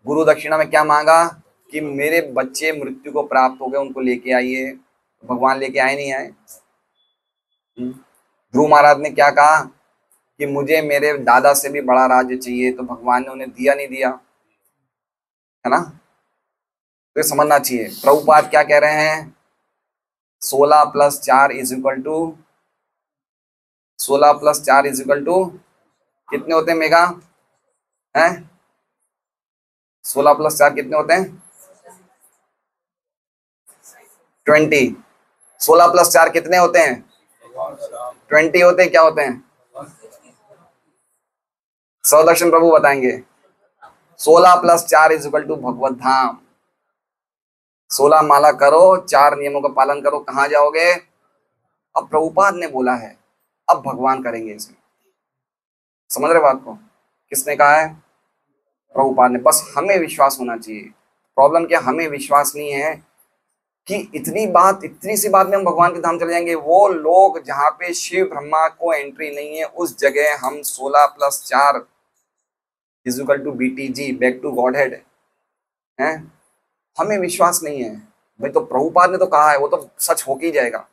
गुरु दक्षिणा में क्या मांगा कि मेरे बच्चे मृत्यु को प्राप्त हो गए, उनको लेके आइए। भगवान लेके आए, नहीं आए। ध्रुव महाराज ने क्या कहा कि मुझे मेरे दादा से भी बड़ा राज्य चाहिए, तो भगवान ने उन्हें दिया, नहीं दिया, है ना। तो ये समझना चाहिए। प्रभुपाद क्या कह रहे हैं, 16 + 4 = 16 + 4 = कितने होते हैं मेगा, हैं 16 + 4 कितने होते हैं 20। 16 + 4 कितने होते हैं 20 होते हैं। क्या होते हैं, सौदर्शन प्रभु बताएंगे। 16 + 4 = भगवत धाम। 16 माला करो, 4 नियमों का पालन करो, कहां जाओगे। अब प्रभुपाद ने बोला है, अब भगवान करेंगे इसे। समझ रहे बात को, किसने कहा है, प्रभुपाद ने। बस हमें विश्वास होना चाहिए। प्रॉब्लम क्या, हमें विश्वास नहीं है कि इतनी सी बात में हम भगवान के धाम चले जाएंगे। वो लोग जहां पे शिव ब्रह्मा को एंट्री नहीं है उस जगह हम 16 + 4 = BTG, back to Godhead है। हमें विश्वास नहीं है भाई, तो प्रभुपाद ने तो कहा है, वो तो सच हो ही जाएगा,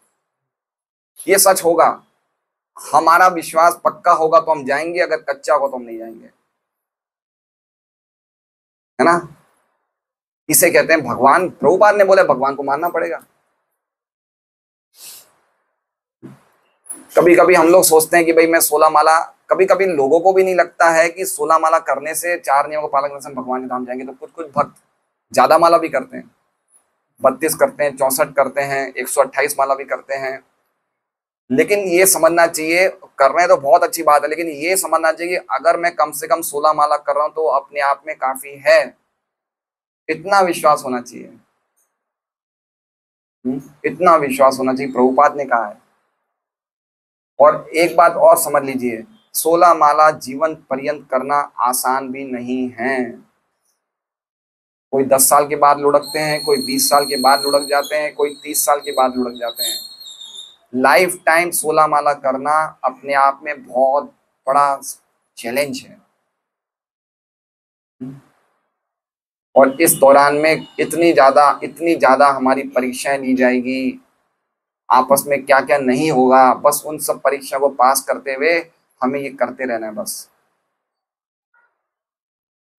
ये सच होगा। हमारा विश्वास पक्का होगा तो हम जाएंगे, अगर कच्चा होगा तो हम नहीं जाएंगे, है ना। इसे कहते हैं भगवान। प्रभुपाद ने बोले भगवान को मानना पड़ेगा। कभी कभी हम लोग सोचते हैं कि भाई मैं 16 माला, कभी कभी लोगों को भी नहीं लगता है कि 16 माला करने से, 4 नियमों का पालन करने से हम भगवान के धाम जाएंगे। तो कुछ कुछ भक्त ज्यादा माला भी करते हैं, 32 करते हैं, 64 करते हैं, 128 माला भी करते हैं। लेकिन ये समझना चाहिए, कर रहे हैं तो बहुत अच्छी बात है, लेकिन ये समझना चाहिए अगर मैं कम से कम 16 माला कर रहा हूं तो अपने आप में काफी है, इतना विश्वास होना चाहिए। इतना विश्वास होना चाहिए, प्रभुपाद ने कहा है। और एक बात और समझ लीजिए, 16 माला जीवन पर्यंत करना आसान भी नहीं है। कोई 10 साल के बाद लुढ़कते हैं, कोई 20 साल के बाद लुढ़क जाते हैं, कोई 30 साल के बाद लुढ़क जाते हैं। लाइफ टाइम 16 माला करना अपने आप में बहुत बड़ा चैलेंज है। और इस दौरान में इतनी ज्यादा हमारी परीक्षाएं ली जाएगी, आपस में क्या क्या नहीं होगा, बस उन सब परीक्षा को पास करते हुए हमें ये करते रहना है बस।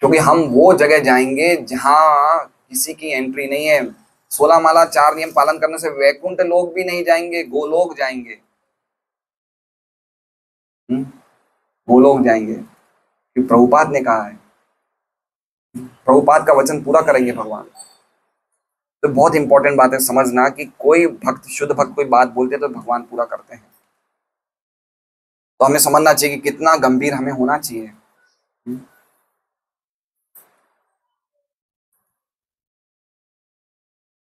क्योंकि हम वो जगह जाएंगे जहां किसी की एंट्री नहीं है। 16 माला 4 नियम पालन करने से वैकुंठ लोग भी नहीं जाएंगे, गोलोक जाएंगे। गोलोक जाएंगे, कि प्रभुपाद ने कहा है, प्रभुपाद का वचन पूरा करेंगे भगवान। तो बहुत इंपॉर्टेंट बात है समझना कि कोई भक्त, शुद्ध भक्त कोई बात बोलते तो भगवान पूरा करते हैं। तो हमें समझना चाहिए कि कितना गंभीर हमें होना चाहिए।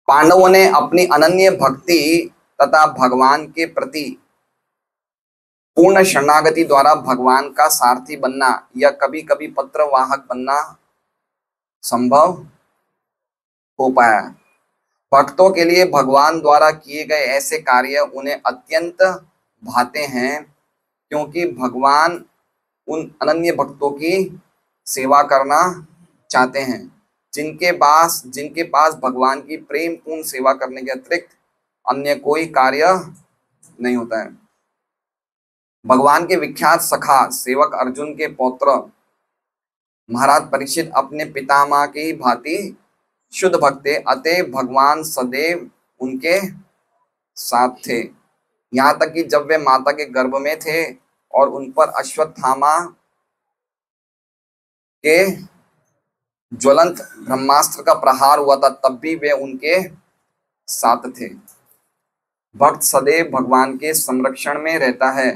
पांडवों ने अपनी अनन्य भक्ति तथा भगवान के प्रति पूर्ण शरणागति द्वारा भगवान का सारथी बनना या कभी कभी पत्रवाहक बनना संभव हो पाया। भक्तों के लिए भगवान द्वारा किए गए ऐसे कार्य उन्हें अत्यंत भाते हैं, क्योंकि भगवान उन अनन्य भक्तों की सेवा करना चाहते हैं जिनके पास भगवान की प्रेम पूर्ण सेवा करने के अतिरिक्त अन्य कोई कार्य नहीं होता है। भगवान के विख्यात सखा सेवक अर्जुन के पौत्र महाराज परीक्षित अपने पितामह की भांति शुद्ध भक्त थे, अतः भगवान सदैव उनके साथ थे। यहाँ तक कि जब वे माता के गर्भ में थे और उन पर अश्वत्थामा के ज्वलंत ब्रह्मास्त्र का प्रहार हुआ था, तब भी वे उनके साथ थे। भक्त सदैव भगवान के संरक्षण में रहता है,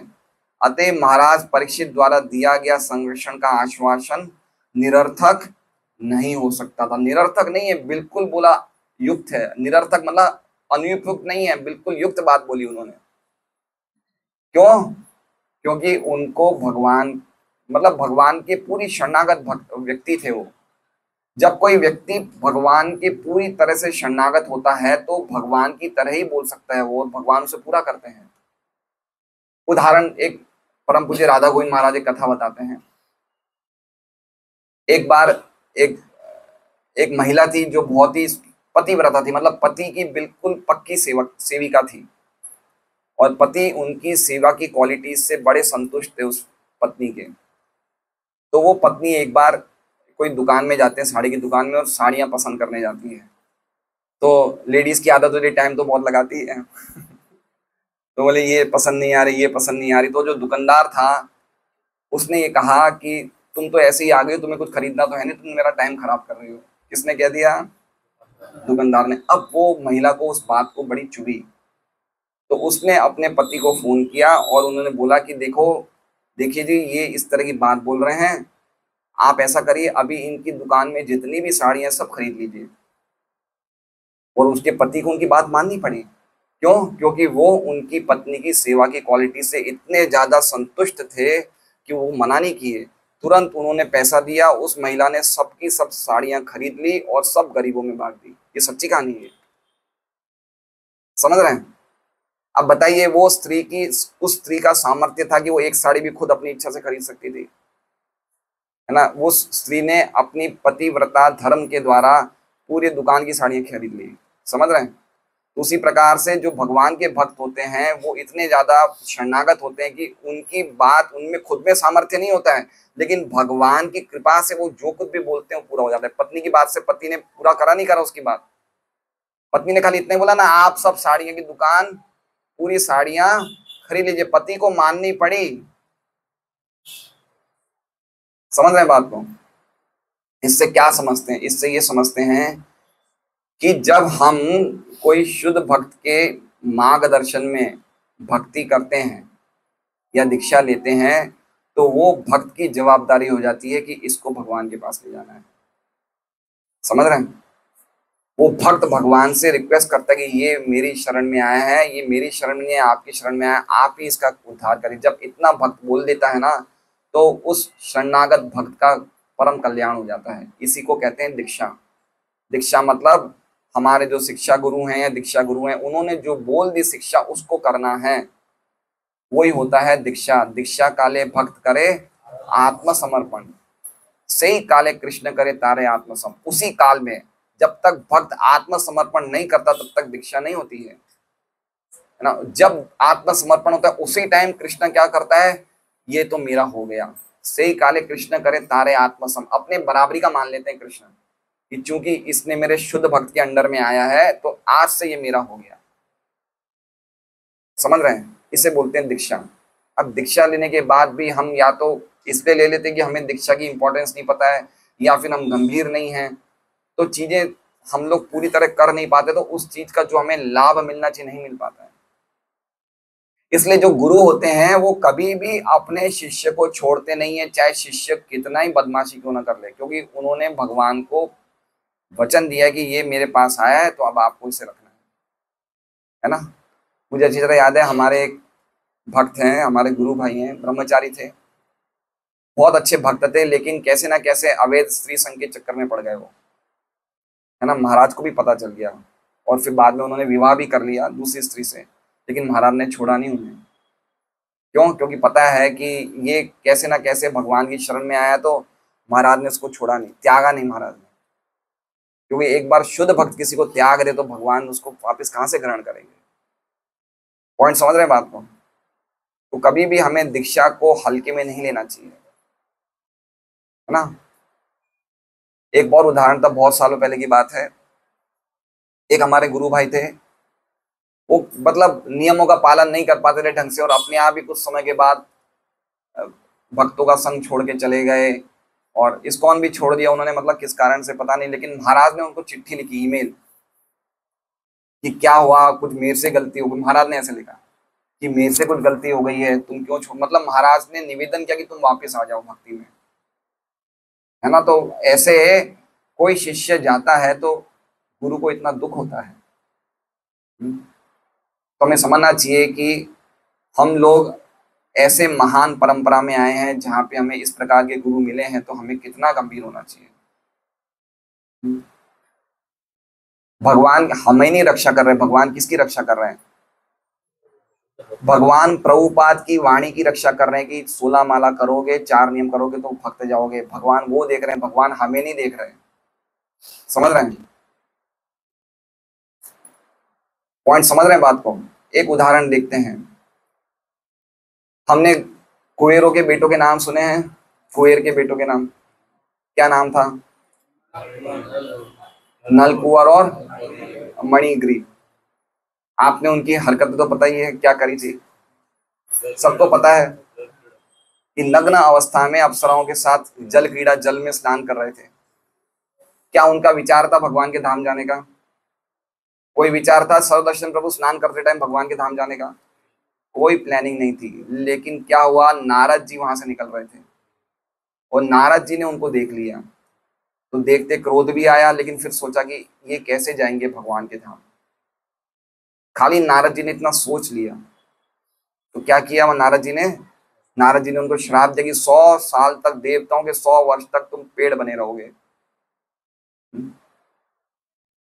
अतः महाराज परीक्षित द्वारा दिया गया संरक्षण का आश्वासन निरर्थक नहीं हो सकता था। निरर्थक नहीं है, बिल्कुल बोला युक्त है। निरर्थक मतलब अनुपयुक्त नहीं है, बिल्कुल युक्त बात बोली उन्होंने। क्यों? क्योंकि उनको भगवान मतलब भगवान के पूरी शरणागत व्यक्ति थे वो। जब कोई व्यक्ति भगवान के पूरी तरह से शरणागत होता है तो भगवान की तरह ही बोल सकता है वो, भगवान उसे पूरा करते हैं। उदाहरण, एक परम पूज्य राधा गोविंद महाराज एक कथा बताते हैं। एक बार एक महिला थी जो बहुत ही पतिव्रता थी, मतलब पति की बिल्कुल पक्की सेविका थी, और पति उनकी सेवा की क्वालिटी से बड़े संतुष्ट थे उस पत्नी के। तो वो पत्नी एक बार कोई दुकान में जाते हैं, साड़ी की दुकान में, और साड़ियां पसंद करने जाती है। तो लेडीज की आदत होती है, टाइम तो बहुत लगाती है तो बोले ये पसंद नहीं आ रही, ये पसंद नहीं आ रही। तो जो दुकानदार था उसने ये कहा कि तुम तो ऐसे ही आ गए हो, तुम्हें कुछ खरीदना तो है नहीं, तुम मेरा टाइम खराब कर रही हो। किसने कह दिया? दुकानदार ने। अब वो महिला को उस बात को बड़ी चुभी, तो उसने अपने पति को फोन किया और उन्होंने बोला कि देखिए जी, ये इस तरह की बात बोल रहे हैं, आप ऐसा करिए, अभी इनकी दुकान में जितनी भी साड़ियां सब खरीद लीजिए। और उसके पति को उनकी बात माननी पड़ी। क्यों? क्योंकि वो उनकी पत्नी की सेवा की क्वालिटी से इतने ज्यादा संतुष्ट थे कि वो मना नहीं किए। तुरंत उन्होंने पैसा दिया, उस महिला ने सबकी सब साड़ियां खरीद ली और सब गरीबों में बांट दी। ये सच्ची कहानी है, समझ रहे हैं? अब बताइए, वो स्त्री की उस स्त्री का सामर्थ्य था कि वो एक साड़ी भी खुद अपनी इच्छा से खरीद सकती थी, है ना। वो स्त्री ने अपनी पतिव्रता धर्म के द्वारा पूरी दुकान की साड़ियां खरीद ली, समझ रहे हैं? उसी प्रकार से जो भगवान के भक्त होते हैं वो इतने ज्यादा शरणागत होते हैं कि उनकी बात, उनमें खुद में सामर्थ्य नहीं होता है, लेकिन भगवान की कृपा से वो जो कुछ भी बोलते हैं वो पूरा हो जाता है। पत्नी की बात से पति ने पूरा करा नहीं करा उसकी बात, पत्नी ने खाली इतना ही बोला ना, आप सब साड़ियों की दुकान पूरी साड़ियां खरीद लीजिए, पति को माननी पड़ी। समझ रहे हैं बात को? इससे क्या समझते हैं? इससे ये समझते हैं कि जब हम कोई शुद्ध भक्त के मार्गदर्शन में भक्ति करते हैं या दीक्षा लेते हैं तो वो भक्त की जवाबदारी हो जाती है कि इसको भगवान के पास ले जाना है। समझ रहे हैं? वो भक्त भगवान से रिक्वेस्ट करता है कि ये मेरी शरण में आया है, ये मेरी शरण में है, आपकी शरण में आया, आप ही इसका उद्धार करें। जब इतना भक्त बोल देता है ना तो उस शरणागत भक्त का परम कल्याण हो जाता है। इसी को कहते हैं दीक्षा। दीक्षा मतलब हमारे जो शिक्षा गुरु हैं या दीक्षा गुरु हैं, उन्होंने जो बोल दी शिक्षा उसको करना है, वही होता है दीक्षा। दीक्षा काले भक्त करे आत्मसमर्पण, सही काले कृष्ण करे तारे आत्मसम। उसी काल में जब तक भक्त आत्मसमर्पण नहीं करता तब तक दीक्षा नहीं होती है ना। जब आत्मसमर्पण होता है उसी टाइम कृष्ण क्या करता है, ये तो मेरा हो गया। सही काले कृष्ण करे तारे आत्मसम, अपने बराबरी का मान लेते हैं कृष्ण कि चूंकि इसने मेरे शुद्ध भक्त के अंडर में आया है तो आज से ये मेरा हो गया। समझ रहे हैं? इसे बोलते हैं दीक्षा। अब दीक्षा लेने के बाद भी हम या तो इसलिए ले लेते हैं कि हमें दीक्षा की इंपॉर्टेंस नहीं पता है, या फिर हम गंभीर नहीं हैं, तो चीजें हम लोग पूरी तरह कर नहीं पाते, तो उस चीज का जो हमें लाभ मिलना चाहिए नहीं मिल पाता है। इसलिए जो गुरु होते हैं वो कभी भी अपने शिष्य को छोड़ते नहीं है, चाहे शिष्य कितना ही बदमाशी क्यों ना कर ले, क्योंकि उन्होंने भगवान को वचन दिया कि ये मेरे पास आया है तो अब आपको इसे रखना है ना। मुझे अच्छी तरह याद है, हमारे एक भक्त हैं, हमारे गुरु भाई हैं, ब्रह्मचारी थे, बहुत अच्छे भक्त थे, लेकिन कैसे ना कैसे अवैध स्त्री संग के चक्कर में पड़ गए वो, है ना। महाराज को भी पता चल गया और फिर बाद में उन्होंने विवाह भी कर लिया दूसरी स्त्री से, लेकिन महाराज ने छोड़ा नहीं उन्हें। क्यों? क्योंकि पता है कि ये कैसे ना कैसे भगवान की शरण में आया, तो महाराज ने उसको छोड़ा नहीं, त्यागा नहीं महाराज ने। क्योंकि एक बार शुद्ध भक्त किसी को त्याग दे तो भगवान उसको वापस कहाँ से ग्रहण करेंगे। पॉइंट समझ रहे हैं बात को? तो कभी भी हमें दीक्षा को हल्के में नहीं लेना चाहिए, है ना। एक और उदाहरण था, बहुत सालों पहले की बात है। एक हमारे गुरु भाई थे, वो मतलब नियमों का पालन नहीं कर पाते थे ढंग से, और अपने आप ही कुछ समय के बाद भक्तों का संग छोड़ के चले गए, और इस्कॉन भी छोड़ दिया उन्होंने, मतलब किस कारण से पता नहीं। लेकिन महाराज ने उनको चिट्ठी लिखी, ईमेल, कि क्या हुआ, कुछ मेरे से गलती हो गई। महाराज ने ऐसे लिखा कि मेरे से कुछ गलती हो गई है, तुम क्यों छोड़, मतलब महाराज ने निवेदन किया कि तुम वापस आ जाओ भक्ति में, है ना। तो ऐसे कोई शिष्य जाता है तो गुरु को इतना दुख होता है। तो हमें समझना चाहिए कि हम लोग ऐसे महान परंपरा में आए हैं जहाँ पे हमें इस प्रकार के गुरु मिले हैं, तो हमें कितना गंभीर होना चाहिए। भगवान हमें नहीं रक्षा कर रहे, भगवान किसकी रक्षा कर रहे हैं? भगवान प्रभुपाद की वाणी की रक्षा कर रहे हैं कि 16 माला करोगे, 4 नियम करोगे तो भक्त जाओगे। भगवान वो देख रहे हैं, भगवान हमें नहीं देख रहे हैं। समझ रहे हैं पॉइंट, समझ रहे हैं बात को। एक उदाहरण देखते हैं। हमने कुएरों के बेटों के नाम सुने हैं। कुएर के बेटों के नाम क्या नाम था? नलकुवर और मणिग्रीव। आपने उनकी हरकत तो पता ही है, क्या करी थी, सबको पता है कि नग्न अवस्था में अप्सराओं के साथ जल क्रीड़ा, जल में स्नान कर रहे थे। क्या उनका विचार था भगवान के धाम जाने का? कोई विचार था सर्वदर्शन प्रभु स्नान करते टाइम भगवान के धाम जाने का? कोई प्लानिंग नहीं थी। लेकिन क्या हुआ, नारद जी वहां से निकल रहे थे और नारद जी ने उनको देख लिया। तो देखते क्रोध भी आया, लेकिन फिर सोचा कि ये कैसे जाएंगे भगवान के धाम। खाली नारद जी ने इतना सोच लिया तो क्या किया नारद जी ने उनको श्राप दिया कि 100 साल तक, देवताओं के 100 वर्ष तक तुम पेड़ बने रहोगे।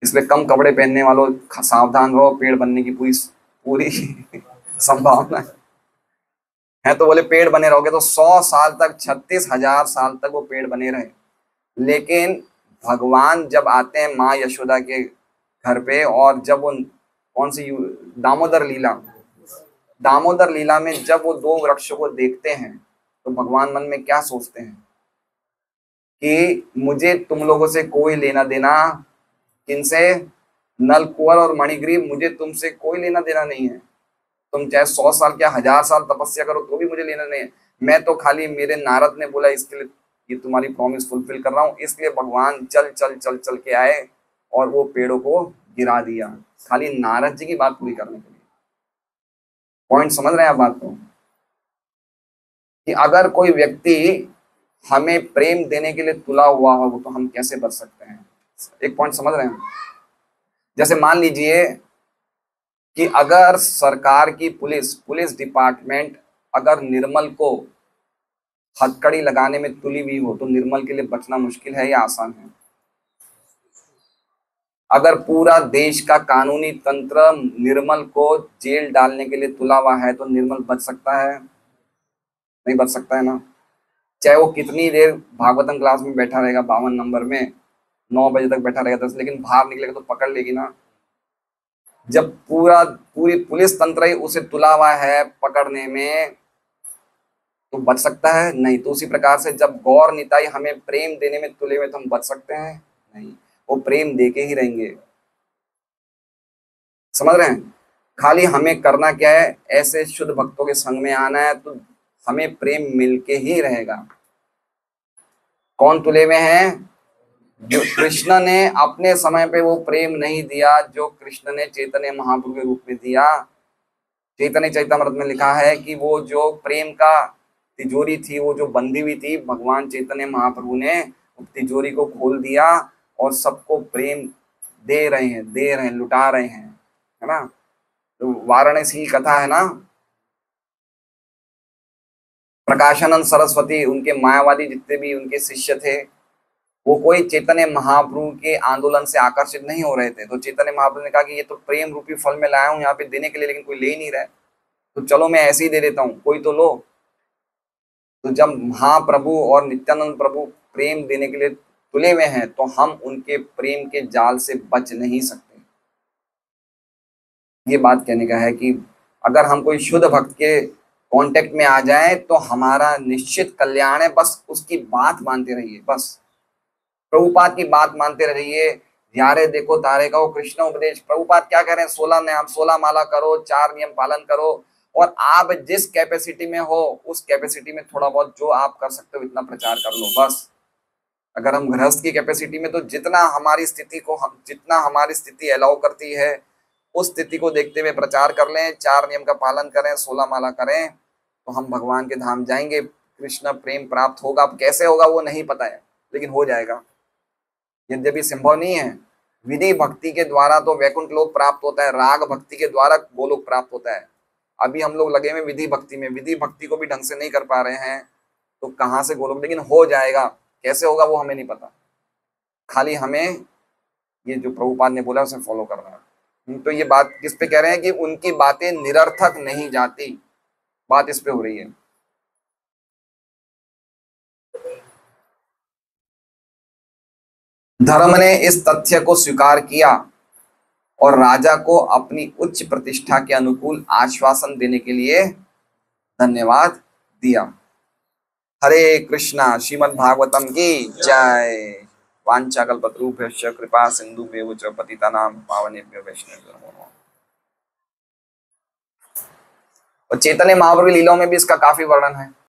इसलिए कम कपड़े पहनने वालों सावधान रहो, पेड़ बनने की पूरी पूरी संभावना है। तो बोले पेड़ बने रहोगे, तो 100 साल तक, 36,000 साल तक वो पेड़ बने रहे। लेकिन भगवान जब आते हैं माँ यशोदा के घर पे, और जब वो कौन सी दामोदर लीला में जब वो 2 वृक्षों को देखते हैं, तो भगवान मन में क्या सोचते हैं कि मुझे तुम लोगों से कोई लेना देना, किनसे? नलकुवर और मणिग्रीव, मुझे तुमसे कोई लेना देना नहीं है। तुम चाहे 100 साल क्या 1000 साल तपस्या करो तो भी मुझे लेना नहीं है। मैं तो खाली, मेरे नारद ने बोला इसके लिए, ये तुम्हारी प्रॉमिस फुलफिल कर रहा हूँ, इसलिए भगवान चल चल चल चल के आए और वो पेड़ों को गिरा दिया, खाली नारद जी की बात पूरी करने के लिए। पॉइंट समझ रहे हैं आप बात को, कि अगर कोई व्यक्ति हमें प्रेम देने के लिए तुला हुआ हो तो हम कैसे बच सकते हैं। एक पॉइंट समझ रहे हैं? जैसे मान लीजिए कि अगर सरकार की पुलिस डिपार्टमेंट अगर निर्मल को हथकड़ी लगाने में तुली हुई हो, तो निर्मल के लिए बचना मुश्किल है या आसान है? अगर पूरा देश का कानूनी तंत्र निर्मल को जेल डालने के लिए तुला हुआ है, तो निर्मल बच सकता है? नहीं बच सकता है ना। चाहे वो कितनी देर भागवतम क्लास में बैठा रहेगा, 52 नंबर में 9 बजे तक बैठा रहेगा, 10, लेकिन बाहर निकलेगा तो पकड़ लेगी ना। जब पूरी पुलिस तंत्र ही उसे तुला हुआ है पकड़ने में, तो बच सकता है? नहीं। तो उसी प्रकार से जब गौर निताई हमें प्रेम देने में तुले हुए, तो हम बच सकते हैं? नहीं। वो प्रेम देके ही रहेंगे। समझ रहे हैं? खाली हमें करना क्या है, ऐसे शुद्ध भक्तों के संग में आना है, तो हमें प्रेम मिलके ही रहेगा। कौन तुले हुए हैं? जो कृष्ण ने अपने समय पे वो प्रेम नहीं दिया जो कृष्ण ने चैतन्य महाप्रभु के रूप में दिया। चैतन्य चैतामृत में लिखा है कि वो जो प्रेम का तिजोरी थी, वो जो बंधी हुई थी, भगवान चैतन्य महाप्रभु ने तिजोरी को खोल दिया और सबको प्रेम दे रहे हैं, लुटा रहे हैं, है ना। तो वाराणसी की कथा है ना, प्रकाशानंद सरस्वती, उनके मायावादी जितने भी उनके शिष्य थे, वो कोई चैतन्य महाप्रभु के आंदोलन से आकर्षित नहीं हो रहे थे। तो चैतन्य महाप्रभु ने कहा कि ये तो प्रेम रूपी फल में लाया हूं यहाँ पे देने के लिए, लेकिन कोई ले ही नहीं रहा है, तो चलो मैं ऐसे ही दे देता हूँ, कोई तो लो। तो जब महाप्रभु और नित्यानंद प्रभु प्रेम देने के लिए तुले हुए हैं, तो हम उनके प्रेम के जाल से बच नहीं सकते। ये बात कहने का है कि अगर हम कोई शुद्ध भक्त के कांटेक्ट में आ जाए तो हमारा निश्चित कल्याण है। बस उसकी बात मानते रहिए, बस प्रभुपाद की बात मानते रहिए। यारे देखो तारे का वो कृष्ण उपदेश, प्रभुपाद क्या कह रहे हैं, 16 माला करो, 4 नियम पालन करो, और आप जिस कैपेसिटी में हो उस कैपेसिटी में थोड़ा बहुत जो आप कर सकते हो इतना प्रचार कर लो बस। अगर हम गृहस्थ की कैपेसिटी में तो जितना हमारी स्थिति अलाउ करती है उस स्थिति को देखते हुए प्रचार कर लें, 4 नियम का पालन करें, 16 माला करें, तो हम भगवान के धाम जाएंगे, कृष्ण प्रेम प्राप्त होगा। अब कैसे होगा वो नहीं पता है, लेकिन हो जाएगा। यद्यपि संभव नहीं है, विधि भक्ति के द्वारा तो वैकुंठ लोक प्राप्त होता है, राग भक्ति के द्वारा गोलोक प्राप्त होता है। अभी हम लोग लगे हुए विधि भक्ति में, विधि भक्ति को भी ढंग से नहीं कर पा रहे हैं, तो कहाँ से गोलोक, लेकिन हो जाएगा। कैसे होगा वो हमें नहीं पता, खाली हमें ये जो प्रभुपाद ने बोला उसे फॉलो करना है। तो ये बात किस पे कह रहे हैं कि उनकी बातें निरर्थक नहीं जाती, बात इस पे हो रही है। धर्म ने इस तथ्य को स्वीकार किया और राजा को अपनी उच्च प्रतिष्ठा के अनुकूल आश्वासन देने के लिए धन्यवाद दिया। हरे कृष्णा। श्रीमद् भागवतम की जय। वाञ्छाकल्पतरुभ्यश्च कृपा सिन्धुभ्येव च पतितानां पावनेभ्यो वैष्णवेभ्यो नमो नमः। और चैतन्य महाप्रभु की लीलाओं में भी इसका काफी वर्णन है।